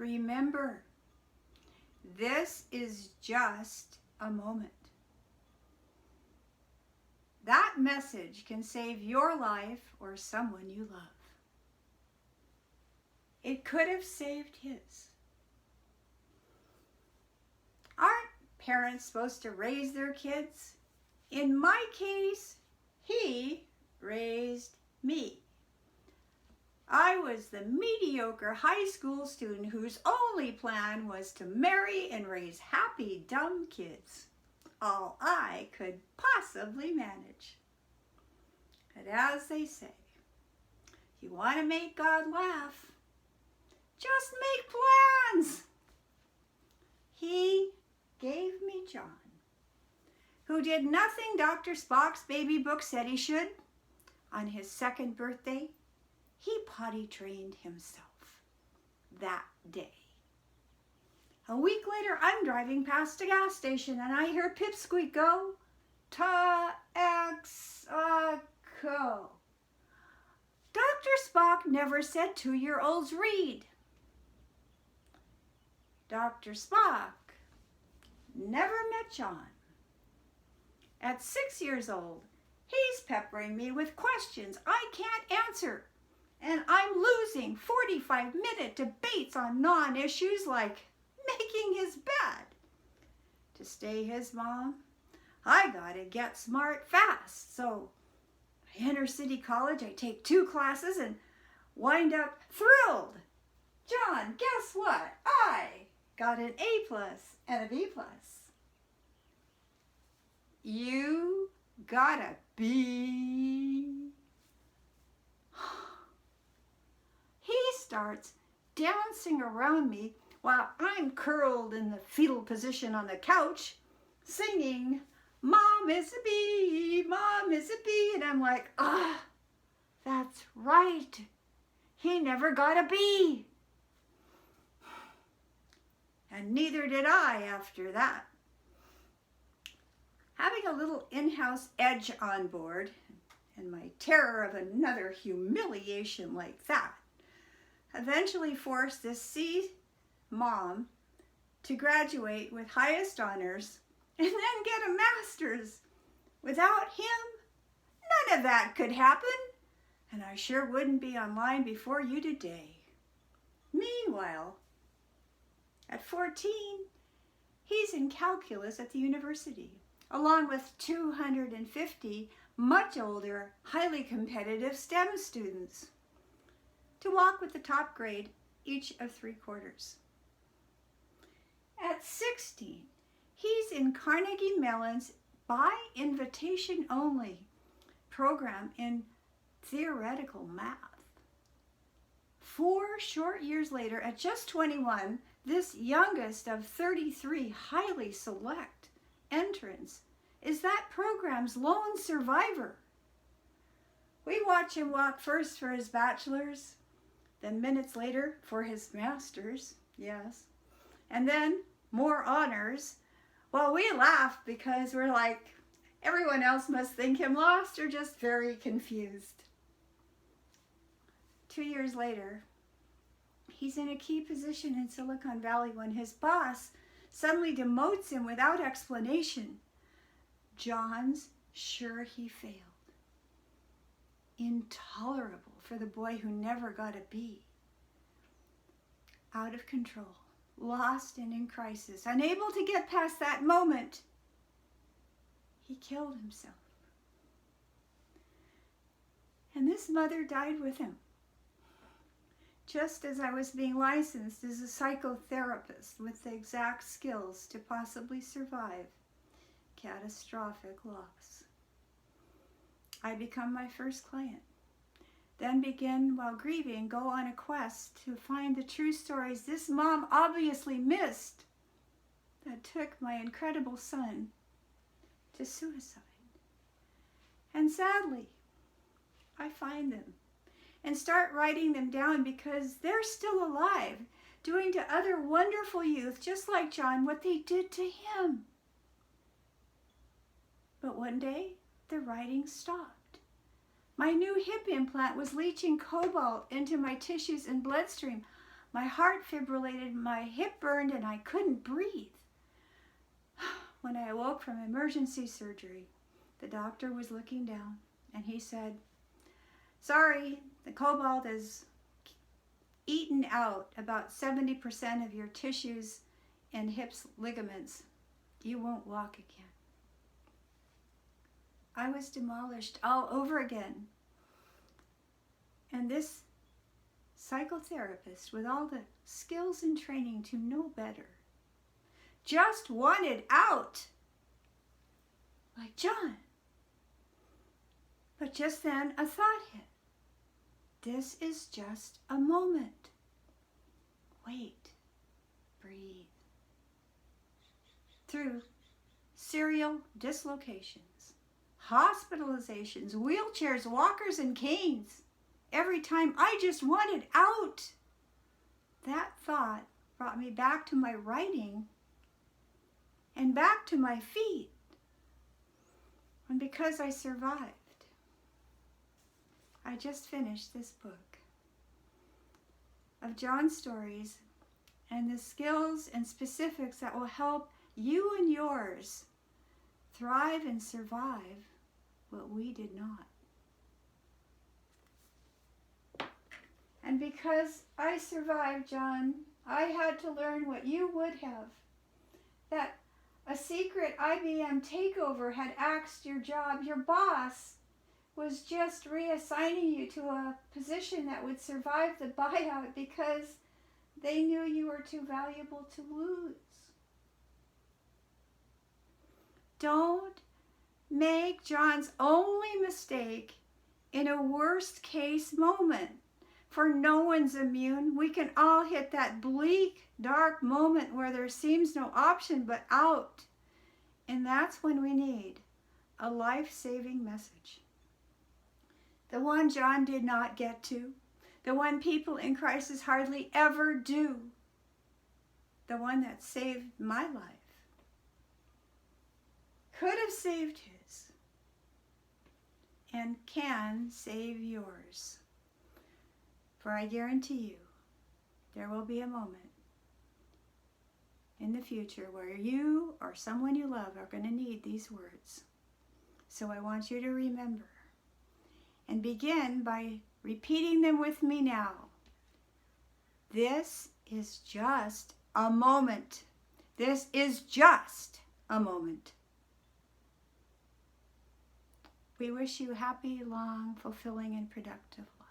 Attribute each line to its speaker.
Speaker 1: Remember, this is just a moment. That message can save your life or someone you love. It could have saved his. Aren't parents supposed to raise their kids? In my case, he raised me. I was the mediocre high school student whose only plan was to marry and raise happy, dumb kids. All I could possibly manage. But as they say, if you want to make God laugh, just make plans. He gave me John, who did nothing Dr. Spock's baby book said he should. On his second birthday, he potty trained himself that day. A week later, I'm driving past a gas station and I hear Pipsqueak go, Ta-ex-a-co. Dr. Spock never said 2-year-olds read. Dr. Spock never met John. At 6 years old, he's peppering me with questions I can't answer, and I'm losing 45-minute debates on non-issues like making his bed. To stay his mom, I gotta get smart fast, so I enter City College, I take 2 classes and wind up thrilled. John, guess what? I got an A+ and a B+. You got a B. He starts dancing around me while I'm curled in the fetal position on the couch, singing, Mom is a bee, Mom is a bee. And I'm like, that's right. He never got a B. And neither did I after that. Having a little in-house edge on board, and my terror of another humiliation like that, eventually forced this C mom to graduate with highest honors and then get a master's. Without him, none of that could happen, and I sure wouldn't be online before you today. Meanwhile, at 14, he's in calculus at the university, along with 250 much older, highly competitive STEM students, to walk with the top grade each of 3 quarters. At 16, he's in Carnegie Mellon's by invitation only program in theoretical math. 4 short years later, at just 21, this youngest of 33 highly select entrants is that program's lone survivor. We watch him walk first for his bachelor's, then minutes later for his master's, yes, and then more honors. Well, we laugh because we're like, everyone else must think him lost or just very confused. 2 years later, he's in a key position in Silicon Valley when his boss suddenly demotes him without explanation. John's sure he failed. Intolerable for the boy who never got a B. Out of control, lost and in crisis, unable to get past that moment, he killed himself. And this mother died with him, just as I was being licensed as a psychotherapist with the exact skills to possibly survive catastrophic loss. I become my first client, then begin, while grieving, go on a quest to find the true stories this mom obviously missed that took my incredible son to suicide. And sadly, I find them and start writing them down because they're still alive, doing to other wonderful youth just like John what they did to him. But one day, the writing stopped. My new hip implant was leaching cobalt into my tissues and bloodstream. My heart fibrillated, my hip burned, and I couldn't breathe. When I awoke from emergency surgery, the doctor was looking down, and he said, "Sorry, the cobalt has eaten out about 70% of your tissues and hips ligaments. You won't walk again." I was demolished all over again. And this psychotherapist, with all the skills and training to know better, just wanted out. Like, "John." But just then a thought hit. This is just a moment. Wait. Breathe. Through serial dislocations, hospitalizations, wheelchairs, walkers, and canes, every time I just wanted out. That thought brought me back to my writing and back to my feet. And because I survived, I just finished this book of John's stories and the skills and specifics that will help you and yours thrive and survive what we did not. And because I survived, John, I had to learn what you would have. That a secret IBM takeover had axed your job. Your boss was just reassigning you to a position that would survive the buyout because they knew you were too valuable to lose. Don't make John's only mistake in a worst case moment. For no one's immune. We can all hit that bleak, dark moment where there seems no option but out. And that's when we need a life-saving message. The one John did not get to. The one people in crisis hardly ever do. The one that saved my life. Could have saved his. And can save yours. For I guarantee you, there will be a moment in the future where you or someone you love are going to need these words. So I want you to remember and begin by repeating them with me now. This is just a moment. This is just a moment. We wish you a happy, long, fulfilling, and productive life.